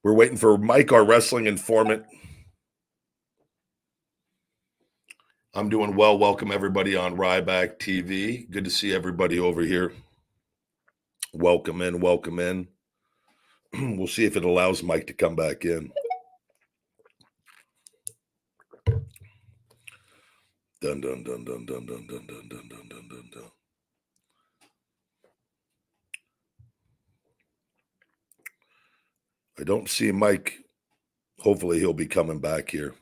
We're waiting for Mike, our wrestling informant. I'm doing well. Welcome everybody on Rybacks TV. Good to see everybody over here. Welcome in, welcome in. We'll see if it allows Mike to come back in. Dun dun dun dun dun dun dun dun dun dun dun dun dun. I don't see Mike. Hopefully he'll be coming back here.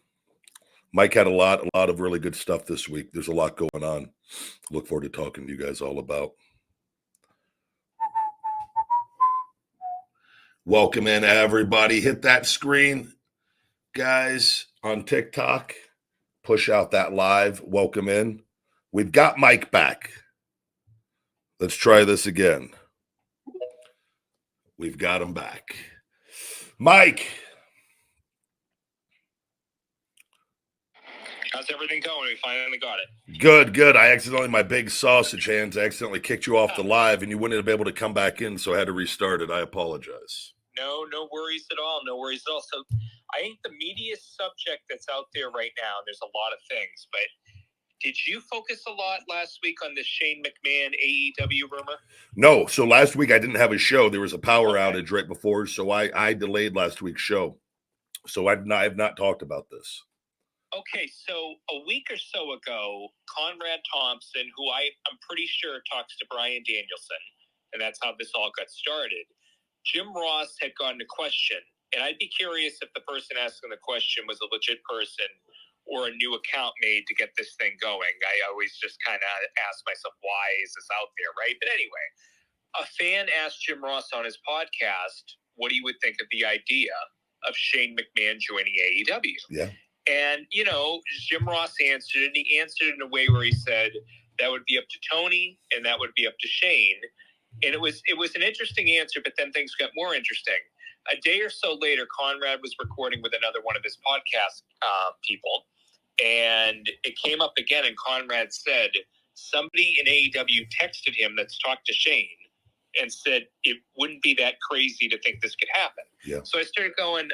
Mike had a lot of really good stuff this week. There's a lot going on. Look forward to talking to you guys all about. Welcome in, everybody. Hit that screen, guys, on TikTok. Push out that live. Welcome in. We've got Mike back. Let's try this again. We've got him back. Mike. How's everything going? We finally got it. Good. My big sausage hands accidentally kicked you off the live and you wouldn't have been able to come back in, so I had to restart it. I apologize. No worries at all. No worries at all. So I think the media subject that's out there right now, there's a lot of things, but did you focus a lot last week on the Shane Macmahon AEW rumor? No. So last week I didn't have a show. There was a power outage right before, so I delayed last week's show. So I have not talked about this. Okay, so a week or so ago, Conrad Thompson, who I'm pretty sure talks to Bryan Danielson, and that's how this all got started, Jim Ross had gotten a question, and I'd be curious if the person asking the question was a legit person or a new account made to get this thing going. I always just kind of ask myself, why is this out there, right? But anyway, a fan asked Jim Ross on his podcast what he would think of the idea of Shane McMahon joining AEW. Yeah. And, Jim Ross answered, and he answered in a way where he said that would be up to Tony and that would be up to Shane. And it was an interesting answer, but then things got more interesting. A day or so later, Conrad was recording with another one of his podcast people, and it came up again, and Conrad said somebody in AEW texted him that's talked to Shane and said it wouldn't be that crazy to think this could happen. Yeah. So I started going,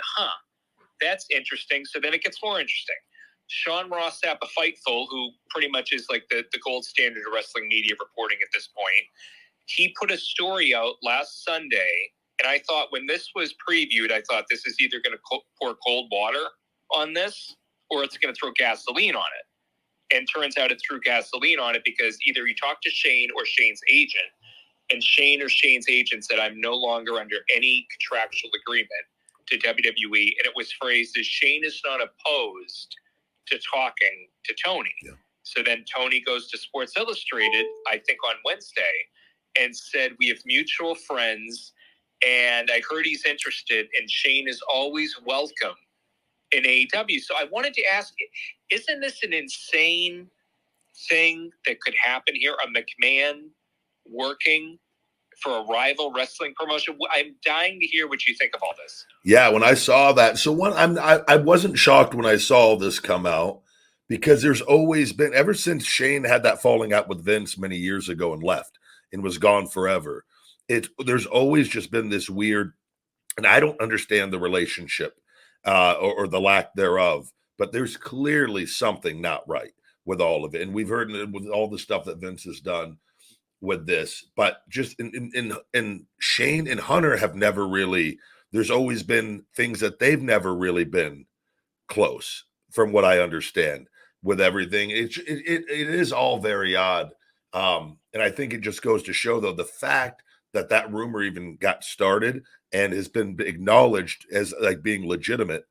that's interesting. So then it gets more interesting. Sean Ross Sapp, Fightful, who pretty much is like the gold standard of wrestling media reporting at this point, he put a story out last Sunday, and I thought when this was previewed, I thought this is either going to pour cold water on this or it's going to throw gasoline on it. And turns out it threw gasoline on it because either he talked to Shane or Shane's agent, and Shane or Shane's agent said, I'm no longer under any contractual agreement to WWE, and it was phrased as Shane is not opposed to talking to Tony. Yeah. So then Tony goes to Sports Illustrated, I think on Wednesday, and said, we have mutual friends, and I heard he's interested, and Shane is always welcome in AEW. So I wanted to ask you, isn't this an insane thing that could happen here? A McMahon working for a rival wrestling promotion? I'm dying to hear what you think of all this. Yeah, when I saw that, I wasn't shocked when I saw this come out, because there's always been, ever since Shane had that falling out with Vince many years ago and left and was gone forever, there's always just been this weird, and I don't understand the relationship or the lack thereof, but there's clearly something not right with all of it. And we've heard with all the stuff that Vince has done with this, but just in Shane and Hunter have never really, there's always been things that they've never really been close, from what I understand with everything. It is all very odd. And I think it just goes to show, though, the fact that rumor even got started and has been acknowledged as like being legitimate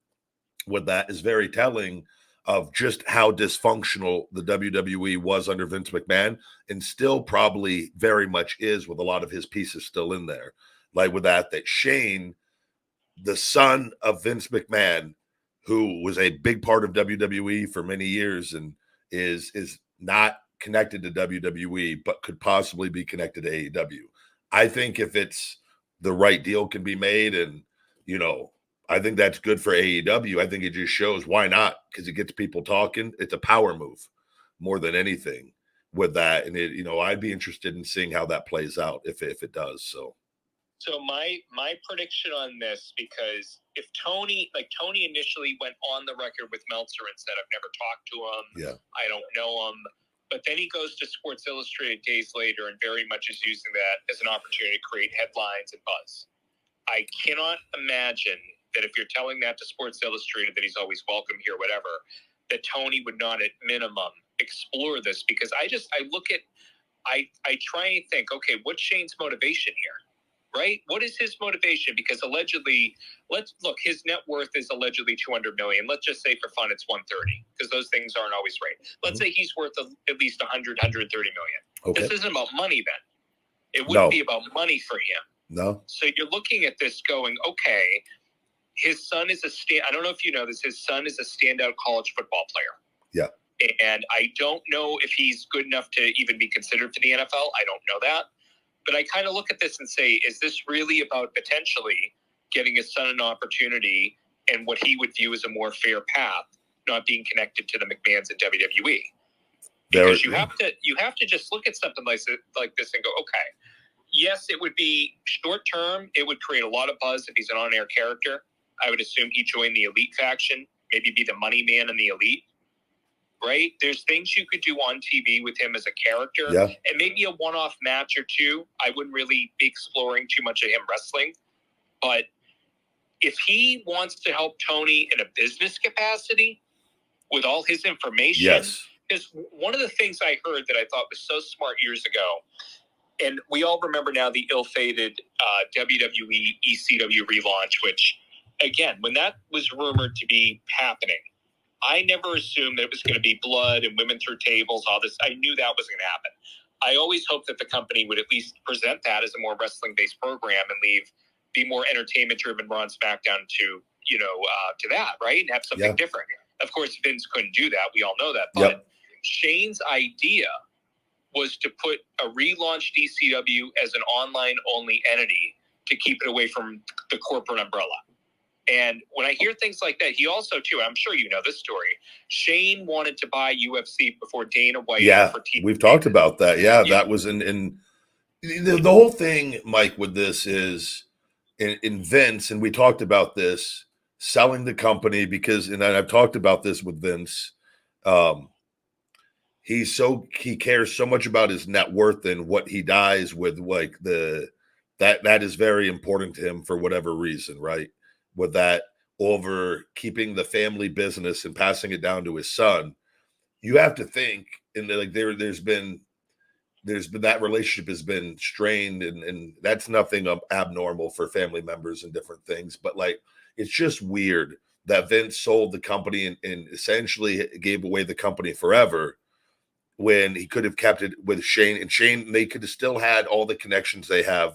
with that is very telling of just how dysfunctional the WWE was under Vince McMahon, and still probably very much is, with a lot of his pieces still in there. Like with that Shane, the son of Vince McMahon, who was a big part of WWE for many years and is not connected to WWE, but could possibly be connected to AEW. I think if it's the right deal can be made, and, I think that's good for AEW. I think it just shows why not, because it gets people talking. It's a power move more than anything with that. And I'd be interested in seeing how that plays out if it does. So So my prediction on this, because if Tony initially went on the record with Meltzer and said, I've never talked to him. Yeah. I don't know him. But then he goes to Sports Illustrated days later and very much is using that as an opportunity to create headlines and buzz. I cannot imagine that if you're telling that to Sports Illustrated that he's always welcome here, whatever, that Tony would not at minimum explore this, because I try and think, okay, what's Shane's motivation here? Right? What is his motivation? Because allegedly, his net worth is allegedly 200 million. Let's just say for fun, it's 130, because those things aren't always right. Let's say he's worth at least 130 million. Okay. This isn't about money then. It wouldn't be about money for him. No. So you're looking at this going, okay, his son is I don't know if you know this, his son is a standout college football player. Yeah. And I don't know if he's good enough to even be considered for the NFL. I don't know that. But I kind of look at this and say, is this really about potentially getting his son an opportunity and what he would view as a more fair path, not being connected to the McMahons and WWE? Because you have to just look at something like this and go, okay, yes, it would be short term. It would create a lot of buzz if he's an on-air character. I would assume he'd join the Elite faction, maybe be the money man in the Elite. Right? There's things you could do on TV with him as a character, and maybe a one-off match or two. I wouldn't really be exploring too much of him wrestling. But if he wants to help Tony in a business capacity with all his information, because one of the things I heard that I thought was so smart years ago, and we all remember now the ill-fated WWE ECW relaunch, which, again, when that was rumored to be happening, I never assumed that it was going to be blood and women through tables, all this. I knew that was going to happen. I always hoped that the company would at least present that as a more wrestling-based program and be more entertainment-driven Raw and SmackDown to that, right? And have something different. Of course, Vince couldn't do that. We all know that. But Shane's idea was to put a relaunched ECW as an online-only entity to keep it away from the corporate umbrella. And when I hear things like that, he also, too, I'm sure you know this story, Shane wanted to buy UFC before Dana White. Yeah, we've talked about that. Yeah, that was in the whole thing, Mike, with this is in Vince, and we talked about this, selling the company because, and I've talked about this with Vince, he cares so much about his net worth and what he dies with, like that is very important to him for whatever reason, right? With that over keeping the family business and passing it down to his son, you have to think, and like there's been that relationship has been strained, and that's nothing abnormal for family members and different things. But like, it's just weird that Vince sold the company and essentially gave away the company forever when he could have kept it with Shane, and Shane, they could have still had all the connections they have.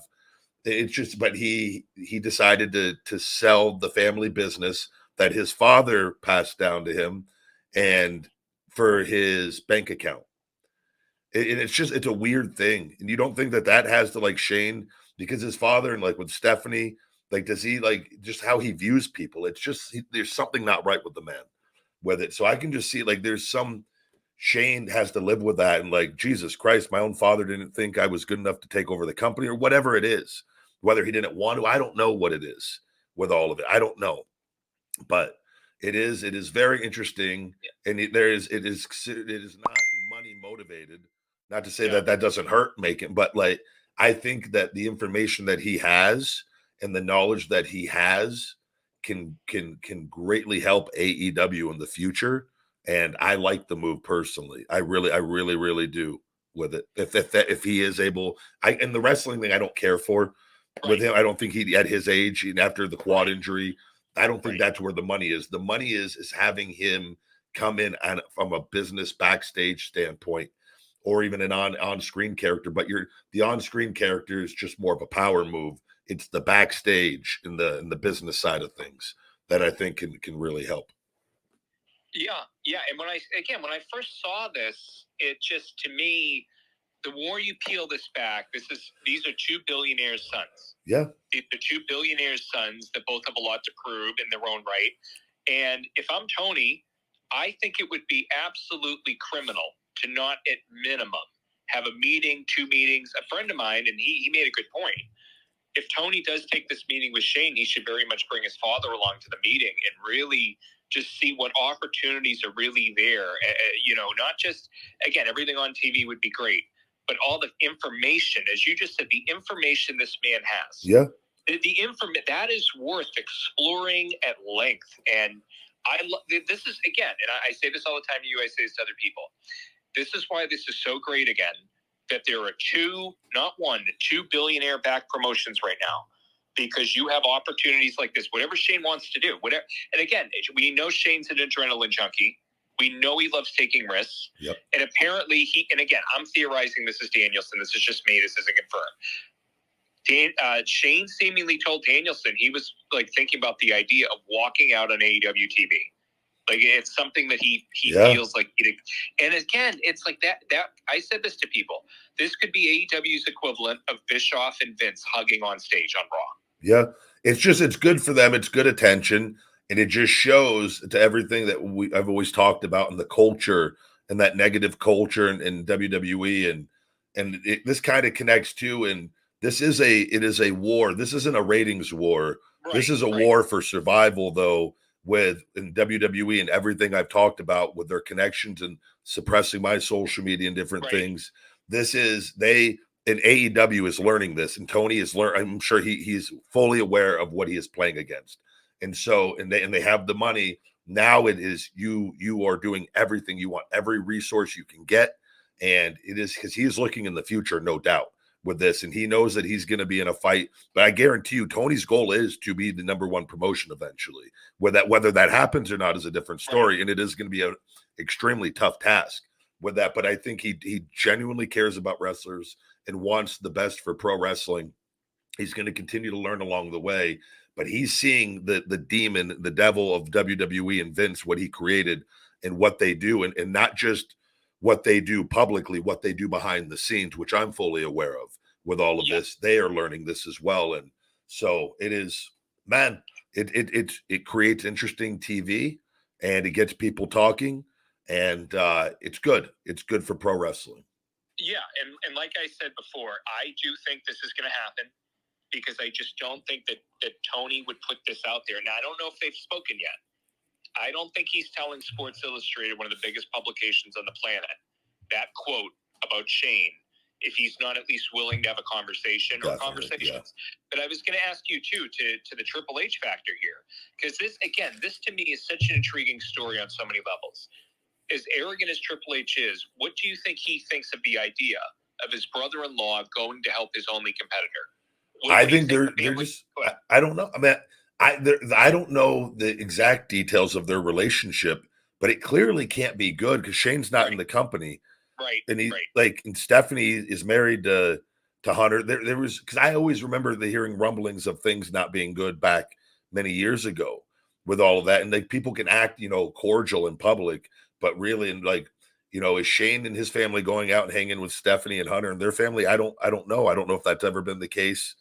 It's just, but he decided to sell the family business that his father passed down to him, and for his bank account. And it's a weird thing, and you don't think that has to, like, Shane, because his father, and like with Stephanie, like, does he, like, just how he views people? It's just there's something not right with the man with it. So I can just see, like, there's some Shane has to live with that, and like, Jesus Christ, my own father didn't think I was good enough to take over the company, or whatever it is. Whether he didn't want to, I don't know what it is with all of it. I don't know, but it is very interesting, and it is not money motivated. Not to say that doesn't hurt making, but like, I think that the information that he has and the knowledge that he has can greatly help AEW in the future. And I like the move personally. I really do with it. If he is able, and the wrestling thing I don't care for. With him, I don't think he, at his age and after the quad injury, I don't think that's where the money is. The money is having him come in from a business backstage standpoint, or even an on-screen character. But the on-screen character is just more of a power move. It's the backstage in the business side of things that I think can really help. Yeah. And when I first saw this, it just, to me, the more you peel this back, these are two billionaires' sons. Yeah. These are two billionaires' sons that both have a lot to prove in their own right. And if I'm Tony, I think it would be absolutely criminal to not, at minimum, have a meeting, two meetings. A friend of mine, and he made a good point. if Tony does take this meeting with Shane, he should very much bring his father along to the meeting and really just see what opportunities are really there. Not just, again, everything on TV would be great, but all the information, as you just said, the information this man has. Yeah. The information that is worth exploring at length. And this is, again, and I say this all the time to you, I say this to other people. This is why this is so great, again, that there are two billionaire backed promotions right now, because you have opportunities like this, whatever Shane wants to do, whatever. And again, we know Shane's an adrenaline junkie. We know he loves taking risks. Yep. And apparently and again, I'm theorizing this is Danielson. This is just me. This isn't confirmed. Shane seemingly told Danielson he was like thinking about the idea of walking out on AEW TV. Like, it's something that he feels like and again, it's like that I said this to people. This could be AEW's equivalent of Bischoff and Vince hugging on stage on Raw. Yeah. It's good for them. It's good attention. And it just shows to everything that I've always talked about in the culture and that negative culture in WWE. And this kind of connects too. And it is a war. This isn't a ratings war. Right, this is a war for survival, though, in WWE and everything I've talked about with their connections and suppressing my social media and different things. This is and AEW is learning this, and Tony is I'm sure he's fully aware of what he is playing against. And so, and they have the money. Now it is you are doing everything you want, every resource you can get. And it is because he is looking in the future, no doubt, with this. And he knows that he's going to be in a fight. But I guarantee you, Tony's goal is to be the number one promotion eventually. Whether that happens or not is a different story. And it is going to be an extremely tough task with that. But I think he genuinely cares about wrestlers and wants the best for pro wrestling. He's going to continue to learn along the way. But he's seeing the demon, the devil of WWE and Vince, what he created and what they do. And not just what they do publicly, what they do behind the scenes, which I'm fully aware of with all of this. They are learning this as well. And so it is, man, it creates interesting TV and it gets people talking, and it's good. It's good for pro wrestling. Yeah. And like I said before, I do think this is going to happen, because I just don't think that Tony would put this out there. Now, I don't know if they've spoken yet. I don't think he's telling Sports Illustrated, one of the biggest publications on the planet, that quote about Shane, if he's not at least willing to have a conversation or conversations. Yeah. But I was going to ask you, too, to the Triple H factor here, because this to me is such an intriguing story on so many levels. As arrogant as Triple H is, what do you think he thinks of the idea of his brother-in-law going to help his only competitor? I think they're just, I don't know. I mean, I don't know the exact details of their relationship, but it clearly can't be good because Shane's not in the company. Right. And and Stephanie is married to Hunter. There was, because I always remember hearing rumblings of things not being good back many years ago with all of that. And people can act, cordial in public, but really, is Shane and his family going out and hanging with Stephanie and Hunter and their family? I don't know. I don't know if that's ever been the case.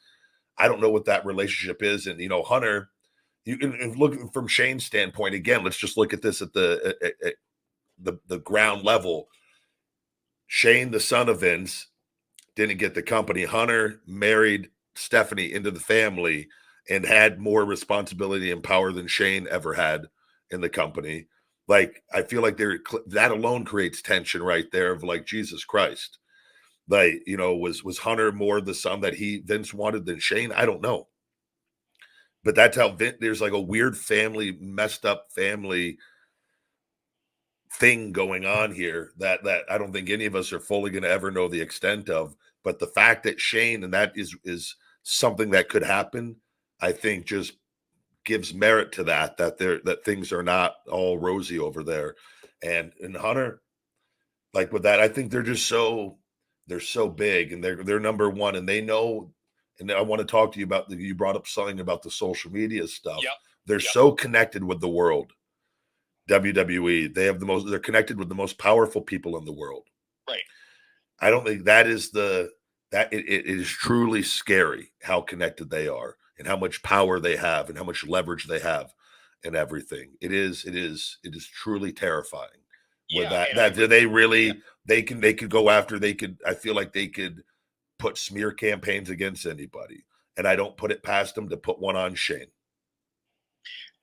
I don't know what that relationship is. And, Hunter, you can look from Shane's standpoint, again, let's just look at this at the ground level. Shane, the son of Vince, didn't get the company. Hunter married Stephanie into the family and had more responsibility and power than Shane ever had in the company. I feel like that alone creates tension right there of Jesus Christ. Was Hunter more the son that Vince wanted than Shane? I don't know. But that's how there's a weird family, messed up family thing going on here that I don't think any of us are fully going to ever know the extent of. But the fact that Shane, and that is something that could happen, I think just gives merit to that things are not all rosy over there. And Hunter, with that, I think they're just they're so big and they're number one, and they know. And I want to talk to you about you brought up something about the social media stuff. Yep. They're so connected with the world. WWE, they're connected with the most powerful people in the world. Right. I don't think that is it is truly scary how connected they are and how much power they have and how much leverage they have and everything. It is truly terrifying. With they really they could go after, I feel like they could put smear campaigns against anybody. and I don't put it past them to put one on Shane.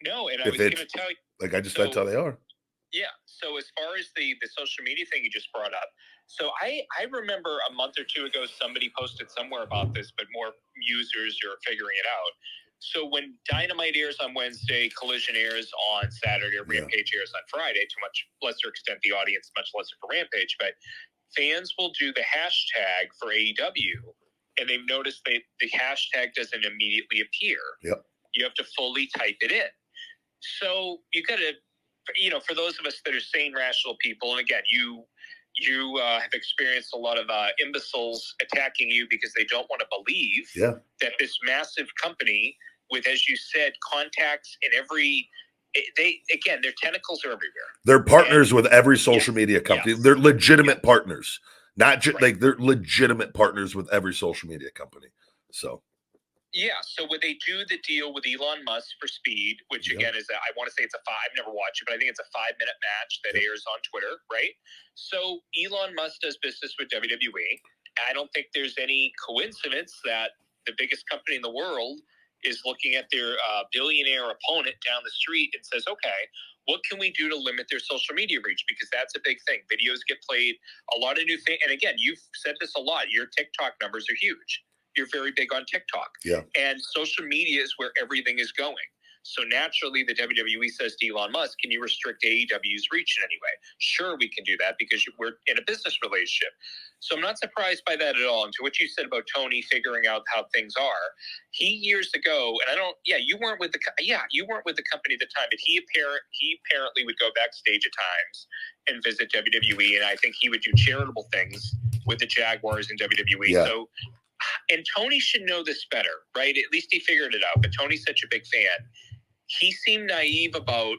No, and I If was going it's to tell you, like, that's how they are. Yeah. So as far as the social media thing you just brought up, so I remember a month or two ago somebody posted somewhere about this, but more users are figuring it out. So when Dynamite airs on Wednesday, Collision airs on Saturday, or Rampage airs on Friday, to much lesser extent the audience, much lesser for Rampage, but fans will do the hashtag for AEW, and they've noticed that the hashtag doesn't immediately appear. Yep. You have to fully type it in. So you got to, for those of us that are sane, rational people, and again, you have experienced a lot of imbeciles attacking you because they don't want to believe that this massive company with, as you said, contacts in every, their tentacles are everywhere. They're partners with every social media company. They're legitimate partners, not just like they're legitimate partners with every social media company. So. Yeah, so when they do the deal with Elon Musk for Speed, which again is, I want to say I've never watched it, but I think it's a 5-minute match that airs on Twitter, right? So Elon Musk does business with WWE. I don't think there's any coincidence that the biggest company in the world is looking at their billionaire opponent down the street and says, okay, what can we do to limit their social media reach? Because that's a big thing. Videos get played, a lot of new things. And again, you've said this a lot. Your TikTok numbers are huge. You're very big on TikTok. Yeah. And social media is where everything is going. So naturally, the WWE says to Elon Musk, can you restrict AEW's reach in any way? Sure, we can do that because we're in a business relationship. So I'm not surprised by that at all. And to what you said about Tony figuring out how things are, he years ago, and you weren't with the company at the time, but he apparently would go backstage at times and visit WWE, and I think he would do charitable things with the Jaguars and WWE. Yeah. So. And Tony should know this better, right? At least he figured it out. But Tony's such a big fan. He seemed naive about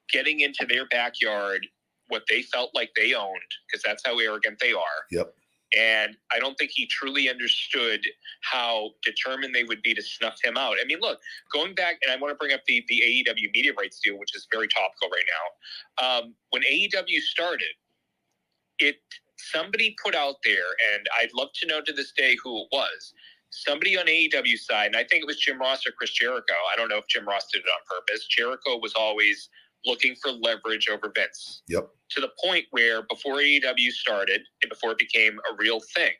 getting into their backyard, what they felt like they owned, because that's how arrogant they are. Yep. And I don't think he truly understood how determined they would be to snuff him out. I mean, look, going back, and I want to bring up the AEW media rights deal, which is very topical right now. When AEW started, somebody put out there, and I'd love to know to this day who it was, somebody on AEW side, and I think it was Jim Ross or Chris Jericho. I don't know if Jim Ross did it on purpose. Jericho was always looking for leverage over Vince. Yep. To the point where before AEW started and before it became a real thing,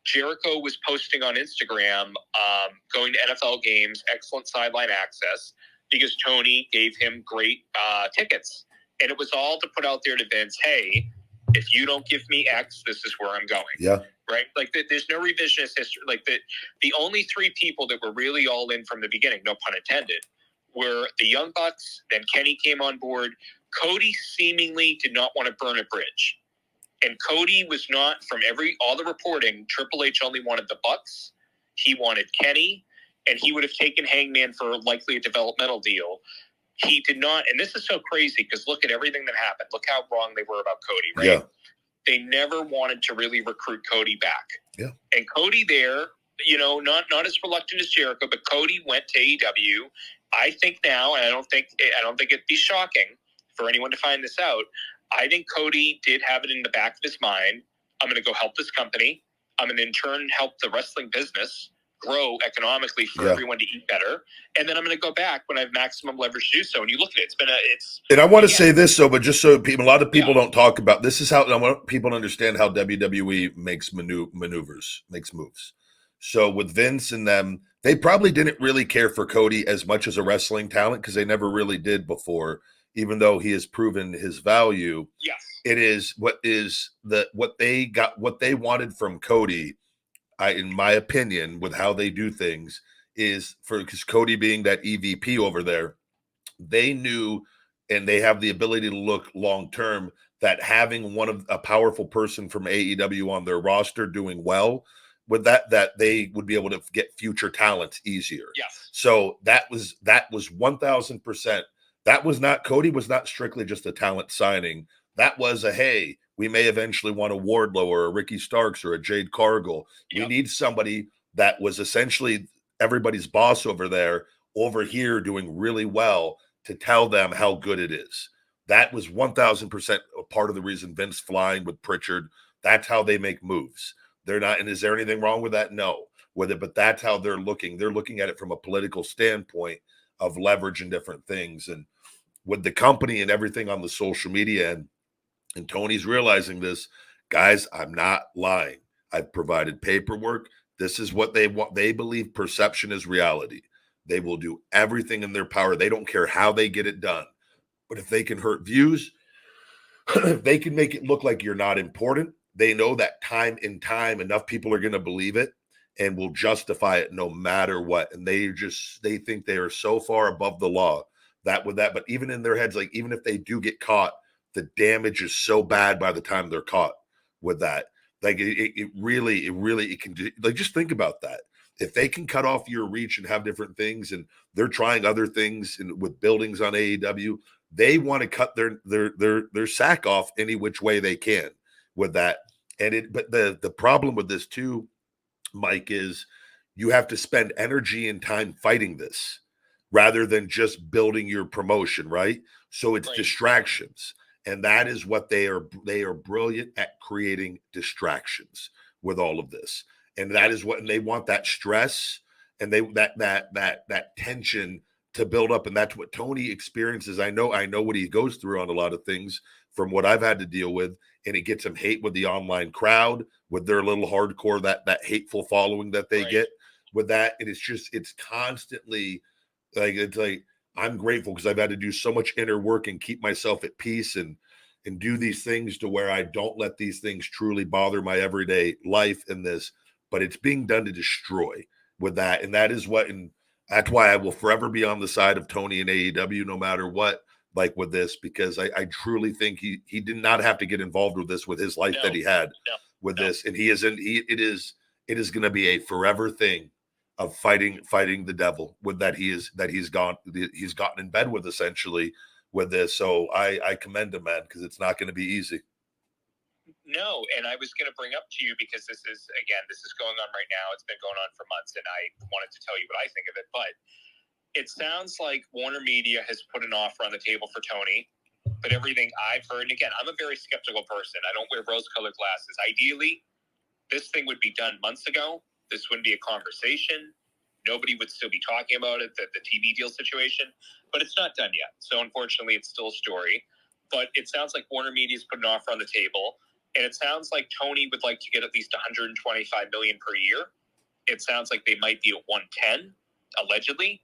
Jericho was posting on Instagram, going to NFL games, excellent sideline access, because Tony gave him great tickets. And it was all to put out there to Vince, hey, if you don't give me X, this is where I'm going. Yeah. Right? Like, there's no revisionist history. Like, the only three people that were really all in from the beginning, no pun intended, were the Young Bucks. Then Kenny came on board. Cody seemingly did not want to burn a bridge. And Cody was not, from all the reporting, Triple H only wanted the Bucks. He wanted Kenny. And he would have taken Hangman for likely a developmental deal. He did not, and this is so crazy because look at everything that happened. Look how wrong they were about Cody, right? Yeah. They never wanted to really recruit Cody back. Yeah. And Cody there, not as reluctant as Jericho, but Cody went to AEW. I think now, and I don't think it'd be shocking for anyone to find this out. I think Cody did have it in the back of his mind. I'm going to go help this company. I'm going to in turn help the wrestling business grow economically for everyone to eat better, and then I'm going to go back when I have maximum leverage to do so. And you look at it; And I want to say this, though, but just so people, a lot of people don't talk about this. Is how I want people to understand how WWE makes makes moves. So with Vince and them, they probably didn't really care for Cody as much as a wrestling talent because they never really did before. Even though he has proven his value, yes, it is what they wanted from Cody. In my opinion, with how they do things, is because Cody being that EVP over there, they knew, and they have the ability to look long term, that having a powerful person from AEW on their roster doing well with that they would be able to get future talents easier. Yes. So that was 1,000%. That was not, Cody was not strictly just a talent signing. That was hey, we may eventually want a Wardlow or a Ricky Starks or a Jade Cargill. Yep. We need somebody that was essentially everybody's boss over here doing really well to tell them how good it is. That was 1,000% a part of the reason Vince flying with Pritchard. That's how they make moves. They're not, and is there anything wrong with that? No. with it, but that's how they're looking. They're looking at it from a political standpoint of leverage and different things. And with the company and everything on the social media, and Tony's realizing this, guys, I'm not lying. I've provided paperwork. This is what they want. They believe perception is reality. They will do everything in their power. They don't care how they get it done. But if they can hurt views, if they can make it look like you're not important, they know that time and time enough people are going to believe it and will justify it no matter what. And they think they are so far above the law that with that, but even in their heads, like even if they do get caught, the damage is so bad by the time they're caught with that. Like it really it can do, like, just think about that. If they can cut off your reach and have different things, and they're trying other things and with buildings on AEW, they want to cut their sack off any which way they can with that. And but the problem with this too, Mike, is you have to spend energy and time fighting this rather than just building your promotion, right? So it's distractions. And that is what they are brilliant at, creating distractions with all of this. And that is what, and they want that stress and that tension to build up. And that's what Tony experiences. I know what he goes through on a lot of things from what I've had to deal with. And it gets him hate with the online crowd, with their little hardcore, that hateful following that they get with that. And it's constantly it's like, I'm grateful because I've had to do so much inner work and keep myself at peace and do these things to where I don't let these things truly bother my everyday life in this, but it's being done to destroy with that. And that is and that's why I will forever be on the side of Tony and AEW, no matter what, like with this, because I truly think he did not have to get involved with this with his life that he had with this. And it is going to be a forever thing of fighting the devil with that. He's gotten in bed with, essentially, with this. So I commend him, man, because it's not going to be easy. No, and I was going to bring up to you, because this is going on right now. It's been going on for months, and I wanted to tell you what I think of it. But it sounds like Warner Media has put an offer on the table for Tony. But everything I've heard, and again, I'm a very skeptical person. I don't wear rose-colored glasses. Ideally, this thing would be done months ago. This wouldn't be a conversation. Nobody would still be talking about it, the TV deal situation. But it's not done yet. So unfortunately, it's still a story. But it sounds like Warner Media's put an offer on the table. And it sounds like Tony would like to get at least $125 million per year. It sounds like they might be at 110, allegedly.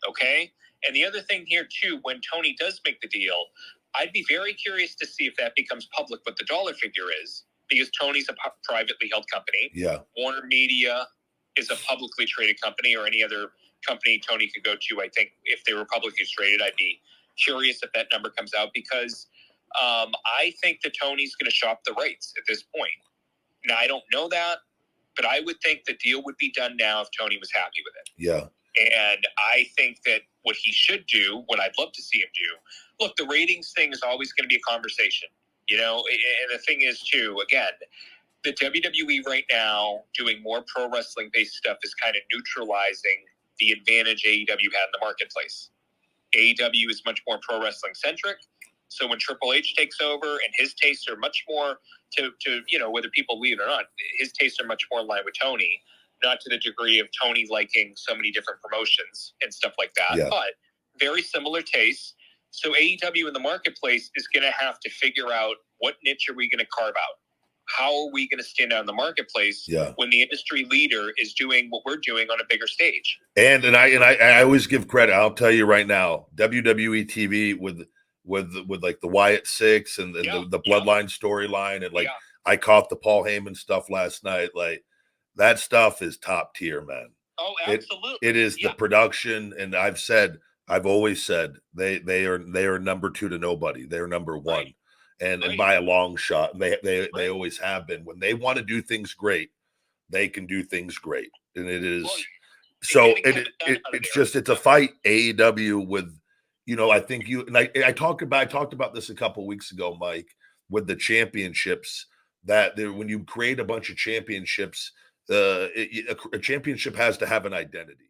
Okay. And the other thing here too, when Tony does make the deal, I'd be very curious to see if that becomes public, what the dollar figure is, because Tony's a privately held company. Yeah. Warner Media is a publicly traded company, or any other company Tony could go to. I think if they were publicly traded, I'd be curious if that number comes out, because I think that Tony's going to shop the rights at this point. Now, I don't know that, but I would think the deal would be done now if Tony was happy with it. Yeah. And I think that what he should do, what I'd love to see him do, look, the ratings thing is always going to be a conversation, and the thing is too, again, the WWE right now doing more pro wrestling based stuff is kind of neutralizing the advantage AEW had in the marketplace. AEW is much more pro wrestling centric. So when Triple H takes over, and his tastes are much more to whether people believe it or not, his tastes are much more in line with Tony, not to the degree of Tony liking so many different promotions and stuff like that, but very similar tastes. So AEW in the marketplace is going to have to figure out, what niche are we going to carve out? How are we going to stand out in the marketplace when the industry leader is doing what we're doing on a bigger stage? And I always give credit. I'll tell you right now, WWE TV with like the Wyatt Six and the Bloodline storyline, and I caught the Paul Heyman stuff last night. Like, that stuff is top tier, man. Oh, absolutely. It is the production, and I've always said they are number two to nobody. They're number one, and by a long shot. They always have been. When they want to do things great, they can do things great, and it is. It's a fight. AEW with. I think I talked about this a couple of weeks ago, Mike, with the championships, that when you create a bunch of championships, a championship has to have an identity.